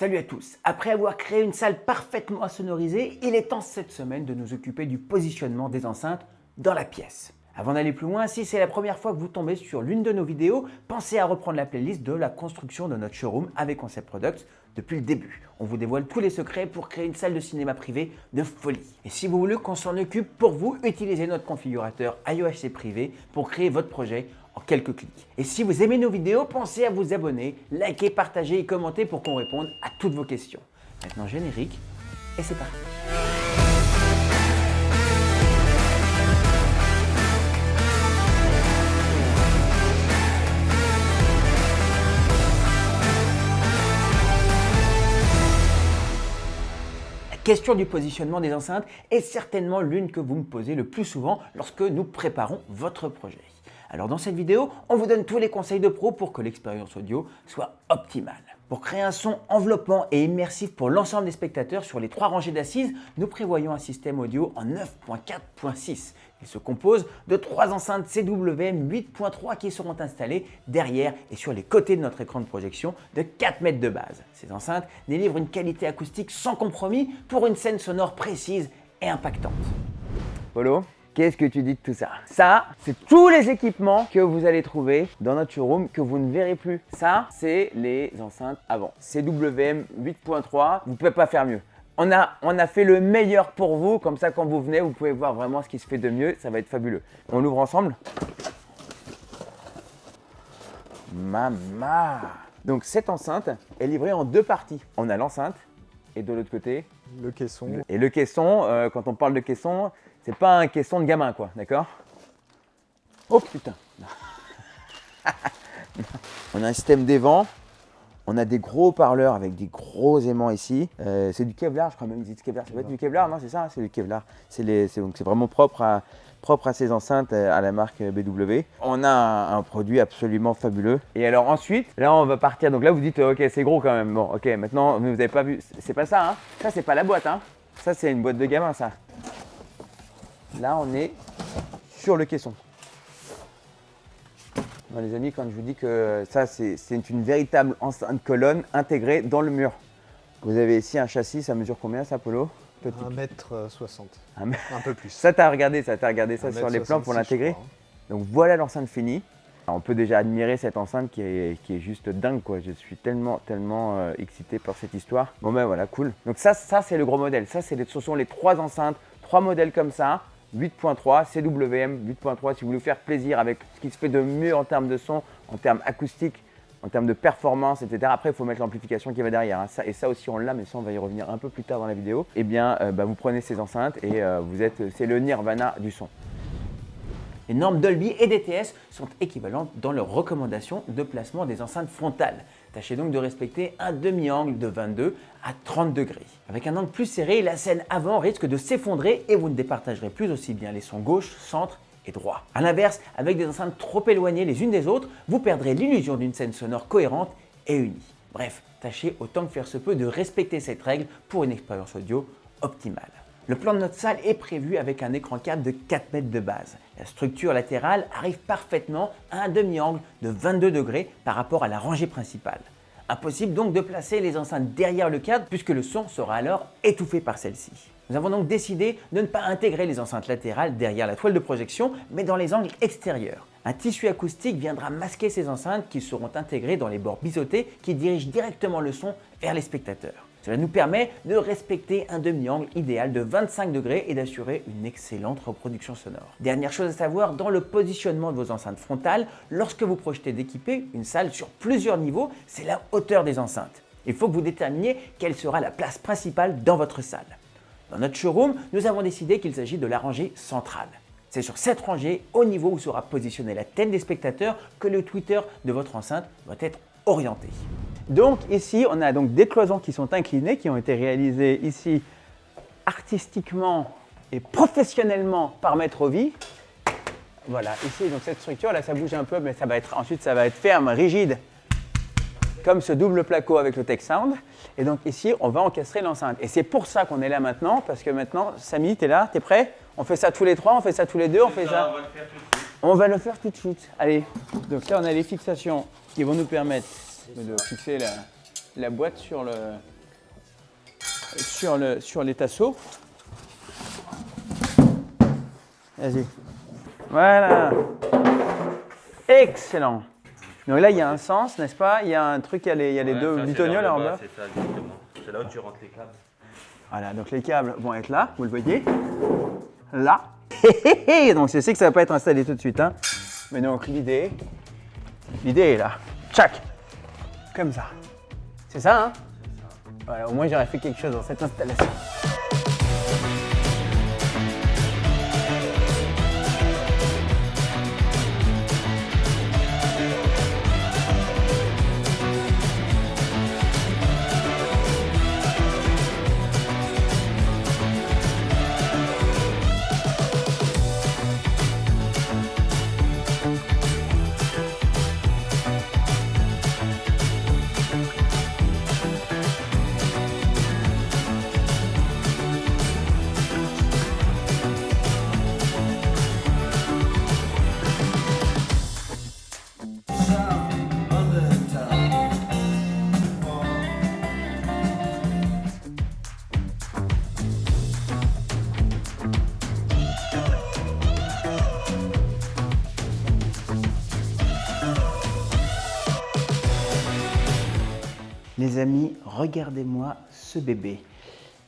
Salut à tous. Après avoir créé une salle parfaitement sonorisée, il est temps cette semaine de nous occuper du positionnement des enceintes dans la pièce. Avant d'aller plus loin, si c'est la première fois que vous tombez sur l'une de nos vidéos, pensez à reprendre la playlist de la construction de notre showroom avec Concept Products depuis le début. On vous dévoile tous les secrets pour créer une salle de cinéma privée de folie. Et si vous voulez qu'on s'en occupe pour vous, utilisez notre configurateur IOHC privé pour créer votre projet en quelques clics. Et si vous aimez nos vidéos, pensez à vous abonner, liker, partager et commenter pour qu'on réponde à toutes vos questions. Maintenant générique, et c'est parti. La question du positionnement des enceintes est certainement l'une que vous me posez le plus souvent lorsque nous préparons votre projet. Alors dans cette vidéo, on vous donne tous les conseils de pro pour que l'expérience audio soit optimale. Pour créer un son enveloppant et immersif pour l'ensemble des spectateurs sur les 3 rangées d'assises, nous prévoyons un système audio en 9.4.6. Il se compose de 3 enceintes CWM 8.3 qui seront installées derrière et sur les côtés de notre écran de projection de 4 mètres de base. Ces enceintes délivrent une qualité acoustique sans compromis pour une scène sonore précise et impactante. Polo, qu'est-ce que tu dis de tout ça? Ça, c'est tous les équipements que vous allez trouver dans notre showroom que vous ne verrez plus. Ça, c'est les enceintes avant. CWM 8.3, vous ne pouvez pas faire mieux. On a fait le meilleur pour vous, comme ça quand vous venez, vous pouvez voir vraiment ce qui se fait de mieux, ça va être fabuleux. On l'ouvre ensemble. Maman! Donc cette enceinte est livrée en 2 parties. On a l'enceinte et de l'autre côté, le caisson. Et le caisson, quand on parle de caisson, c'est pas un caisson de gamin quoi, d'accord? Oh putain! On a un système d'évent. On a des gros haut-parleurs avec des gros aimants ici. C'est du Kevlar, je crois même qu'ils disent Kevlar. Ça va être du Kevlar, non? C'est ça, c'est du Kevlar. C'est vraiment propre à ces enceintes à la marque BW. On a un produit absolument fabuleux. Et alors ensuite, là on va partir. Donc là vous dites ok c'est gros quand même. Bon ok maintenant, mais vous n'avez pas vu, c'est pas ça. Hein. Ça c'est pas la boîte. Hein. Ça c'est une boîte de gamin ça. Là on est sur le caisson. Bon, les amis, quand je vous dis que ça, c'est une véritable enceinte colonne intégrée dans le mur. Vous avez ici un châssis, ça mesure combien ça, Polo? 1m60. Un peu plus. Ça, tu as regardé ça sur les plans pour l'intégrer. Donc voilà l'enceinte finie. Alors, on peut déjà admirer cette enceinte qui est juste dingue, quoi. Je suis tellement excité par cette histoire. Bon ben voilà, cool. Donc ça c'est le gros modèle. Ça, ce sont les 3 enceintes, 3 modèles comme ça. 8.3, CWM 8.3 si vous voulez vous faire plaisir avec ce qui se fait de mieux en termes de son, en termes acoustiques, en termes de performance, etc. Après, il faut mettre l'amplification qui va derrière. Hein. Ça aussi, on l'a, mais ça, on va y revenir un peu plus tard dans la vidéo. Eh bien, vous prenez ces enceintes et c'est le nirvana du son. Les normes Dolby et DTS sont équivalentes dans leurs recommandations de placement des enceintes frontales. Tâchez donc de respecter un demi-angle de 22 à 30 degrés. Avec un angle plus serré, la scène avant risque de s'effondrer et vous ne départagerez plus aussi bien les sons gauche, centre et droit. A l'inverse, avec des enceintes trop éloignées les unes des autres, vous perdrez l'illusion d'une scène sonore cohérente et unie. Bref, tâchez autant que faire se peut de respecter cette règle pour une expérience audio optimale. Le plan de notre salle est prévu avec un écran câble de 4 mètres de base. La structure latérale arrive parfaitement à un demi-angle de 22 degrés par rapport à la rangée principale. Impossible donc de placer les enceintes derrière le cadre puisque le son sera alors étouffé par celle-ci. Nous avons donc décidé de ne pas intégrer les enceintes latérales derrière la toile de projection mais dans les angles extérieurs. Un tissu acoustique viendra masquer ces enceintes qui seront intégrées dans les bords biseautés qui dirigent directement le son vers les spectateurs. Cela nous permet de respecter un demi-angle idéal de 25 degrés et d'assurer une excellente reproduction sonore. Dernière chose à savoir, dans le positionnement de vos enceintes frontales, lorsque vous projetez d'équiper une salle sur plusieurs niveaux, c'est la hauteur des enceintes. Il faut que vous déterminiez quelle sera la place principale dans votre salle. Dans notre showroom, nous avons décidé qu'il s'agit de la rangée centrale. C'est sur cette rangée, au niveau où sera positionnée la tête des spectateurs, que le tweeter de votre enceinte doit être orienté. Donc ici, on a donc des cloisons qui sont inclinées, qui ont été réalisées ici artistiquement et professionnellement par Maître Ovi. Voilà, ici, donc cette structure, là, ça bouge un peu, mais ensuite, ça va être ferme, rigide, comme ce double placo avec le Tech Sound. Et donc ici, on va encastrer l'enceinte. Et c'est pour ça qu'on est là maintenant, parce que maintenant, Samy, t'es là, t'es prêt? On fait ça tous les 3, on fait ça tous les 2, on fait ça. On va le faire tout de suite. Allez, donc là, on a les fixations qui vont nous permettre de fixer la boîte sur les tasseaux. Vas-y. Voilà. Excellent. Donc là, il y a un sens, n'est-ce pas? Il y a un truc, il y a les deux butoniaux là en bas. C'est ça, exactement. C'est là où tu rentres les câbles. Voilà, donc les câbles vont être là, vous le voyez. Là. Donc je sais que ça ne va pas être installé tout de suite. Hein. Mais donc l'idée est là. Tchac. Comme ça. C'est ça, hein? Voilà, au moins j'aurais fait quelque chose dans cette installation. Les amis, regardez-moi ce bébé.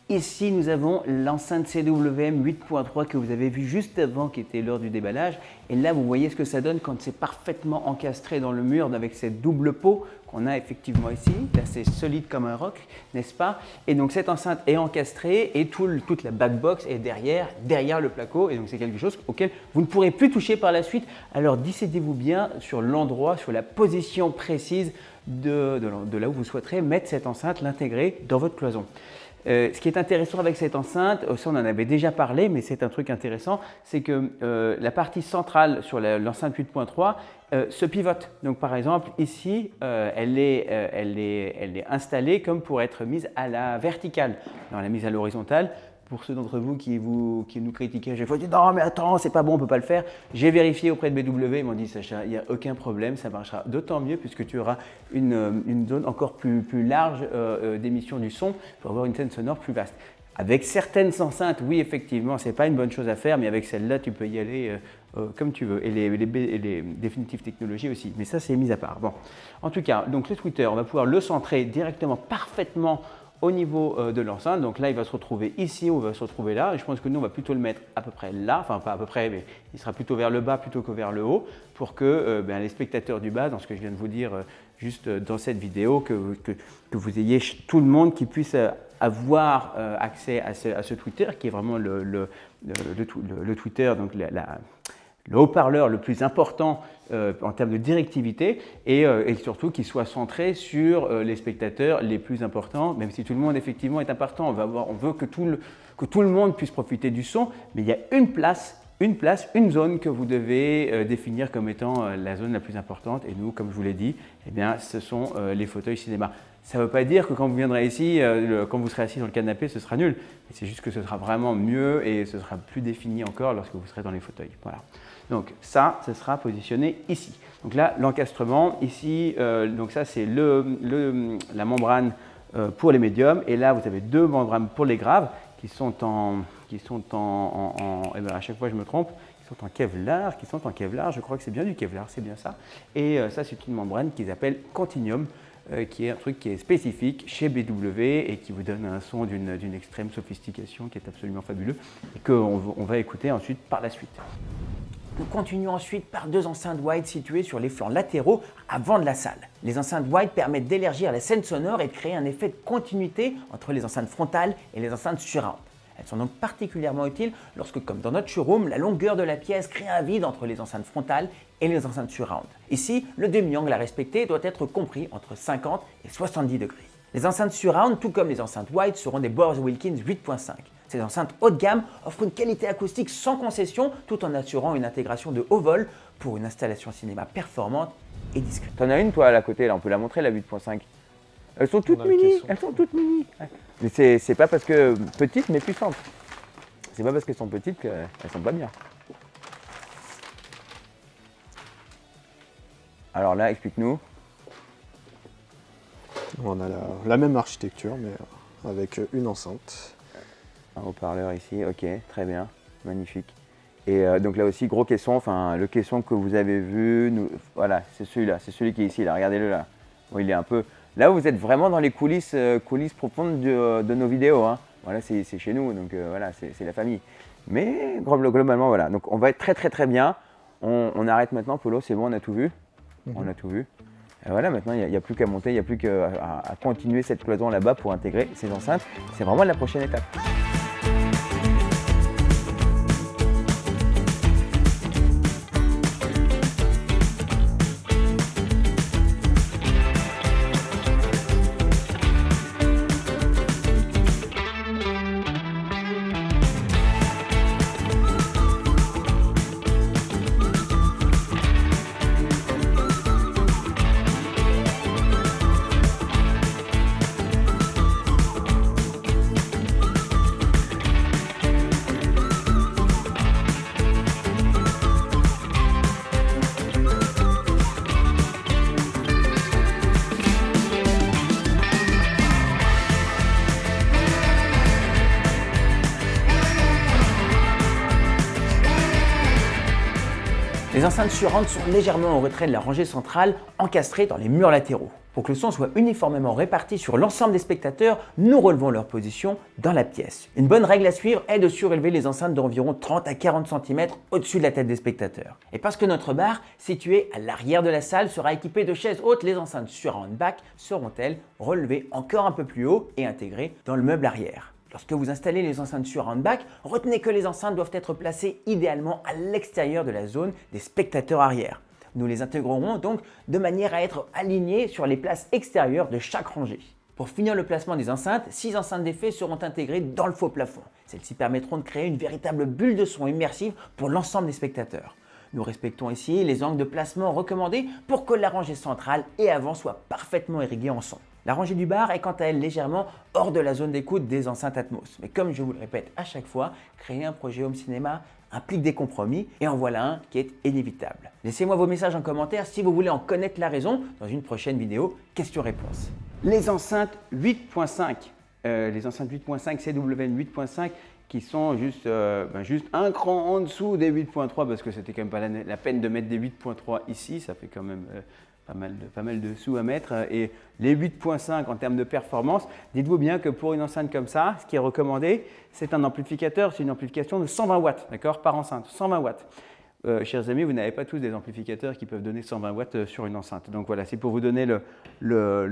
Ici, nous avons l'enceinte CWM 8.3 que vous avez vu juste avant, qui était lors du déballage. Et là, vous voyez ce que ça donne quand c'est parfaitement encastré dans le mur avec cette double peau qu'on a effectivement ici. Là, c'est solide comme un roc, n'est-ce pas? Et donc, cette enceinte est encastrée et toute la backbox est derrière le placo. Et donc, c'est quelque chose auquel vous ne pourrez plus toucher par la suite. Alors, décidez-vous bien sur l'endroit, sur la position précise de là où vous souhaiterez mettre cette enceinte, l'intégrer dans votre cloison. Ce qui est intéressant avec cette enceinte, ça on en avait déjà parlé, mais c'est un truc intéressant, c'est que la partie centrale sur l'enceinte 8.3 se pivote. Donc par exemple ici, elle est installée comme pour être mise à la verticale. Dans la mise à l'horizontale, pour ceux d'entre vous qui nous critiquaient, j'ai dit non mais attends, c'est pas bon, on ne peut pas le faire. J'ai vérifié auprès de BW, ils m'ont dit Sacha, il n'y a aucun problème, ça marchera d'autant mieux puisque tu auras une zone encore plus large d'émission du son pour avoir une scène sonore plus vaste. Avec certaines enceintes, oui effectivement, ce n'est pas une bonne chose à faire, mais avec celle-là, tu peux y aller comme tu veux. Et les définitives technologies aussi, mais ça c'est mis à part. Bon, en tout cas, donc le tweeter, on va pouvoir le centrer directement, parfaitement au niveau de l'enceinte. Donc là, il va se retrouver ici ou il va se retrouver là. Et je pense que nous, on va plutôt le mettre à peu près là, enfin pas à peu près, mais il sera plutôt vers le bas plutôt que vers le haut pour que les spectateurs du bas, dans ce que je viens de vous dire juste dans cette vidéo, que vous ayez tout le monde qui puisse avoir accès à ce Twitter qui est vraiment le Twitter, donc le haut-parleur le plus important en termes de directivité et surtout qu'il soit centré sur les spectateurs les plus importants, même si tout le monde effectivement est important. On veut que tout le monde puisse profiter du son, mais il y a une zone que vous devez définir comme étant la zone la plus importante. Et nous, comme je vous l'ai dit, eh bien, ce sont les fauteuils cinéma. Ça ne veut pas dire que quand vous viendrez ici, quand vous serez assis sur le canapé, ce sera nul. C'est juste que ce sera vraiment mieux et ce sera plus défini encore lorsque vous serez dans les fauteuils. Voilà. Donc ça, ce sera positionné ici. Donc là, l'encastrement, ici, donc ça c'est la membrane pour les médiums. Et là, vous avez deux membranes pour les graves qui sont eh bien, à chaque fois je me trompe, qui sont en Kevlar, je crois que c'est bien du Kevlar, c'est bien ça. Et ça, c'est une membrane qu'ils appellent Continuum, qui est un truc qui est spécifique chez BW et qui vous donne un son d'une extrême sophistication qui est absolument fabuleux et qu'on va écouter ensuite par la suite. Nous continuons ensuite par deux enceintes wide situées sur les flancs latéraux avant de la salle. Les enceintes wide permettent d'élargir la scène sonore et de créer un effet de continuité entre les enceintes frontales et les enceintes surround. Elles sont donc particulièrement utiles lorsque, comme dans notre showroom, la longueur de la pièce crée un vide entre les enceintes frontales et les enceintes surround. Ici, le demi-angle à respecter doit être compris entre 50 et 70 degrés. Les enceintes surround, tout comme les enceintes wide, seront des Bose Wilkins 8.5. Ces enceintes haut de gamme offrent une qualité acoustique sans concession tout en assurant une intégration de haut vol pour une installation cinéma performante et discrète. T'en as une toi à la côté, là on peut la montrer la 8.5. Elles sont toutes mini, Mais c'est pas parce que petites mais puissantes. C'est pas parce qu'elles sont petites qu'elles sont pas bien. Alors là, explique-nous. On a la même architecture, mais avec une enceinte. Un haut-parleur ici, ok, très bien, magnifique. Et donc là aussi, gros caisson, enfin le caisson que vous avez vu, voilà, c'est celui-là, c'est celui qui est ici, là, regardez-le là. Bon, il est un peu... Là, vous êtes vraiment dans les coulisses profondes de nos vidéos, hein. Voilà, c'est chez nous, donc voilà, c'est la famille. Mais globalement, voilà, donc on va être très bien. On arrête maintenant, Polo, c'est bon, on a tout vu. On a tout vu. Et voilà, maintenant, il n'y a plus qu'à monter, il n'y a plus qu'à continuer cette cloison là-bas pour intégrer ces enceintes. C'est vraiment la prochaine étape. Les enceintes surantes sont légèrement en retrait de la rangée centrale, encastrées dans les murs latéraux. Pour que le son soit uniformément réparti sur l'ensemble des spectateurs, nous relevons leur position dans la pièce. Une bonne règle à suivre est de surélever les enceintes d'environ 30 à 40 cm au-dessus de la tête des spectateurs. Et parce que notre bar, situé à l'arrière de la salle, sera équipé de chaises hautes, les enceintes surround back seront-elles relevées encore un peu plus haut et intégrées dans le meuble arrière. Lorsque vous installez les enceintes surround back, retenez que les enceintes doivent être placées idéalement à l'extérieur de la zone des spectateurs arrière. Nous les intégrerons donc de manière à être alignées sur les places extérieures de chaque rangée. Pour finir le placement des enceintes, 6 enceintes d'effet seront intégrées dans le faux plafond. Celles-ci permettront de créer une véritable bulle de son immersive pour l'ensemble des spectateurs. Nous respectons ici les angles de placement recommandés pour que la rangée centrale et avant soient parfaitement irriguées en son. La rangée du bar est quant à elle légèrement hors de la zone d'écoute des enceintes Atmos. Mais comme je vous le répète à chaque fois, créer un projet home cinéma implique des compromis et en voilà un qui est inévitable. Laissez-moi vos messages en commentaire si vous voulez en connaître la raison dans une prochaine vidéo questions-réponses. Les enceintes 8.5, les enceintes 8.5 CWM 8.5 qui sont juste un cran en dessous des 8.3 parce que c'était quand même pas la peine de mettre des 8.3 ici, ça fait quand même pas mal de sous à mettre. Et les 8.5 en termes de performance, dites-vous bien que pour une enceinte comme ça, ce qui est recommandé, c'est un amplificateur, c'est une amplification de 120 watts, d'accord, par enceinte, 120 watts. Chers amis, vous n'avez pas tous des amplificateurs qui peuvent donner 120 watts sur une enceinte. Donc voilà, c'est pour vous donner la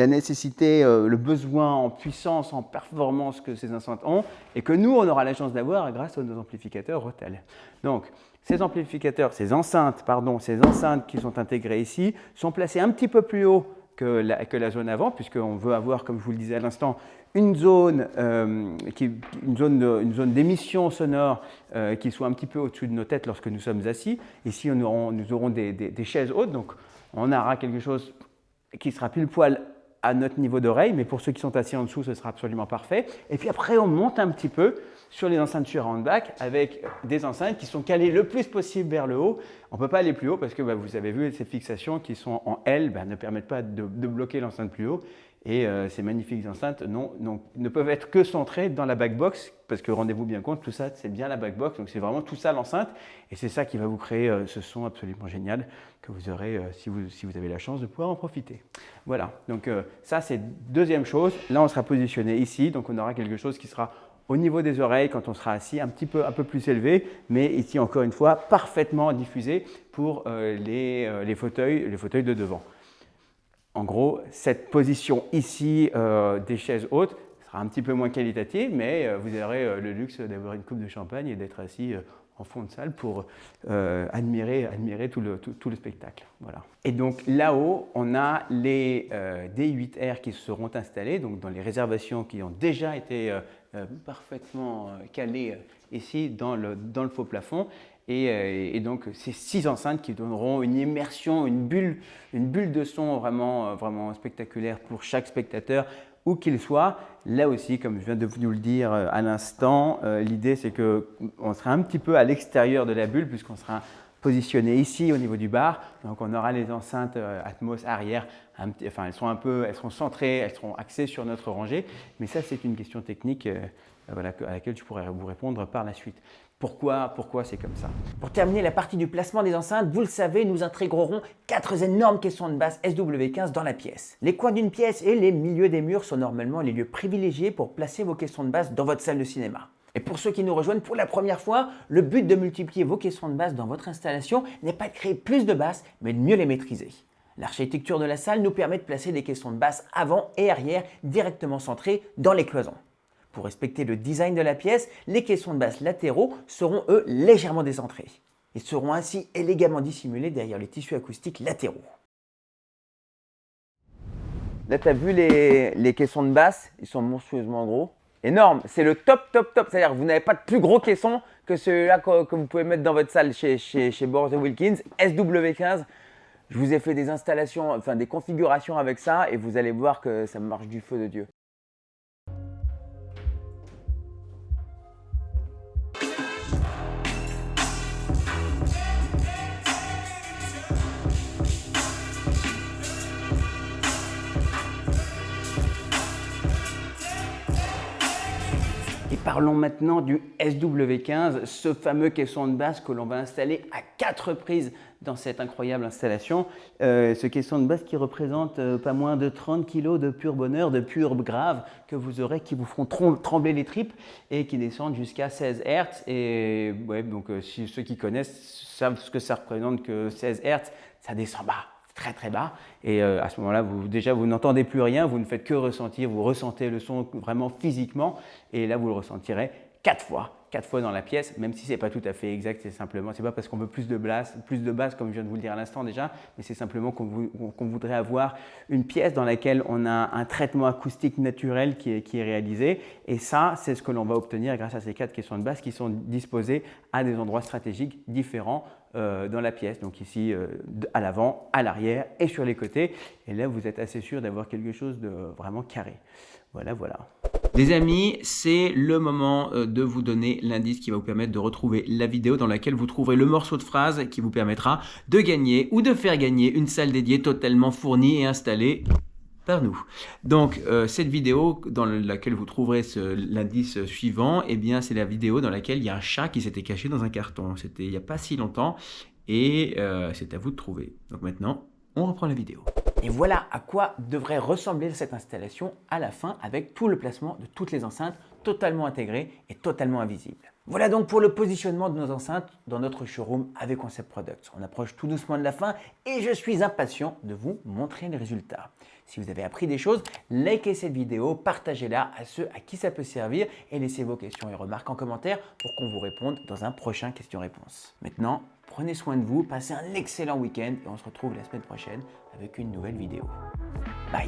nécessité, le besoin en puissance, en performance que ces enceintes ont et que nous, on aura la chance d'avoir grâce à nos amplificateurs Rotel. Donc, ces enceintes qui sont intégrées ici sont placées un petit peu plus haut que la zone avant, puisqu'on veut avoir, comme je vous le disais à l'instant, une zone d'émission sonore qui soit un petit peu au-dessus de nos têtes lorsque nous sommes assis. Ici, nous aurons des chaises hautes, donc on aura quelque chose qui sera pile poil à notre niveau d'oreille, mais pour ceux qui sont assis en dessous, ce sera absolument parfait. Et puis après, on monte un petit peu sur les enceintes surround back avec des enceintes qui sont calées le plus possible vers le haut. On ne peut pas aller plus haut parce que vous avez vu, ces fixations qui sont en L ne permettent pas de bloquer l'enceinte plus haut. Et ces magnifiques enceintes ne peuvent être que centrées dans la backbox parce que rendez-vous bien compte, tout ça, c'est bien la backbox. Donc c'est vraiment tout ça l'enceinte et c'est ça qui va vous créer ce son absolument génial que vous aurez si vous avez la chance de pouvoir en profiter. Voilà, donc ça c'est deuxième chose. Là, on sera positionné ici, donc on aura quelque chose qui sera au niveau des oreilles quand on sera assis, un peu plus élevé, mais ici encore une fois parfaitement diffusé pour les fauteuils de devant. En gros, cette position ici des chaises hautes sera un petit peu moins qualitative, mais vous aurez le luxe d'avoir une coupe de champagne et d'être assis en fond de salle pour admirer tout le spectacle. Voilà. Et donc là-haut, on a les D8R qui seront installés, donc dans les réservations qui ont déjà été parfaitement calées ici dans le faux plafond. Et donc, ces 6 enceintes qui donneront une immersion, une bulle de son vraiment spectaculaire pour chaque spectateur, où qu'il soit. Là aussi, comme je viens de vous le dire à l'instant, l'idée c'est qu'on sera un petit peu à l'extérieur de la bulle, puisqu'on sera positionnées ici au niveau du bar. Donc on aura les enceintes Atmos arrière, elles seront centrées, elles seront axées sur notre rangée. Mais ça, c'est une question technique voilà, à laquelle je pourrais vous répondre par la suite. Pourquoi c'est comme ça? Pour terminer la partie du placement des enceintes, vous le savez, nous intégrerons 4 énormes caissons de basse SW15 dans la pièce. Les coins d'une pièce et les milieux des murs sont normalement les lieux privilégiés pour placer vos caissons de basse dans votre salle de cinéma. Et pour ceux qui nous rejoignent pour la première fois, le but de multiplier vos caissons de basse dans votre installation n'est pas de créer plus de basses, mais de mieux les maîtriser. L'architecture de la salle nous permet de placer des caissons de basse avant et arrière directement centrés dans les cloisons. Pour respecter le design de la pièce, les caissons de basse latéraux seront eux légèrement décentrés. Ils seront ainsi élégamment dissimulés derrière les tissus acoustiques latéraux. Là, tu as vu les caissons de basse, ils sont monstrueusement gros. Énorme, c'est le top. C'est-à-dire que vous n'avez pas de plus gros caisson que celui-là que vous pouvez mettre dans votre salle chez Bors & Wilkins, SW15. Je vous ai fait des installations, enfin des configurations avec ça et vous allez voir que ça marche du feu de Dieu. Parlons maintenant du SW15, ce fameux caisson de basse que l'on va installer à 4 reprises dans cette incroyable installation. Ce caisson de basse qui représente pas moins de 30 kg de pur bonheur, de pur grave que vous aurez, qui vous feront trembler les tripes et qui descendent jusqu'à 16 Hz. Et ouais, donc si ceux qui connaissent savent ce que ça représente, que 16 Hz, ça descend bas. Très bas et à ce moment-là, vous n'entendez plus rien, vous ne faites que ressentir, vous ressentez le son vraiment physiquement et là vous le ressentirez 4 fois dans la pièce, même si ce n'est pas tout à fait exact, c'est pas parce qu'on veut plus de basse comme je viens de vous le dire à l'instant déjà, mais c'est simplement qu'on voudrait avoir une pièce dans laquelle on a un traitement acoustique naturel qui est réalisé et ça, c'est ce que l'on va obtenir grâce à ces 4 caissons de basse qui sont disposés à des endroits stratégiques différents dans la pièce, donc ici à l'avant, à l'arrière et sur les côtés. Et là, vous êtes assez sûr d'avoir quelque chose de vraiment carré. Voilà. Les amis, c'est le moment de vous donner l'indice qui va vous permettre de retrouver la vidéo dans laquelle vous trouverez le morceau de phrase qui vous permettra de gagner ou de faire gagner une salle dédiée totalement fournie et installée par nous. Donc cette vidéo dans laquelle vous trouverez l'indice suivant, eh bien c'est la vidéo dans laquelle il y a un chat qui s'était caché dans un carton. C'était il n'y a pas si longtemps et c'est à vous de trouver. Donc maintenant, on reprend la vidéo. Et voilà à quoi devrait ressembler cette installation à la fin avec tout le placement de toutes les enceintes totalement intégrées et totalement invisibles. Voilà donc pour le positionnement de nos enceintes dans notre showroom avec Concept Products. On approche tout doucement de la fin et je suis impatient de vous montrer les résultats. Si vous avez appris des choses, likez cette vidéo, partagez-la à ceux à qui ça peut servir et laissez vos questions et remarques en commentaire pour qu'on vous réponde dans un prochain question-réponse. Maintenant, prenez soin de vous, passez un excellent week-end et on se retrouve la semaine prochaine avec une nouvelle vidéo. Bye!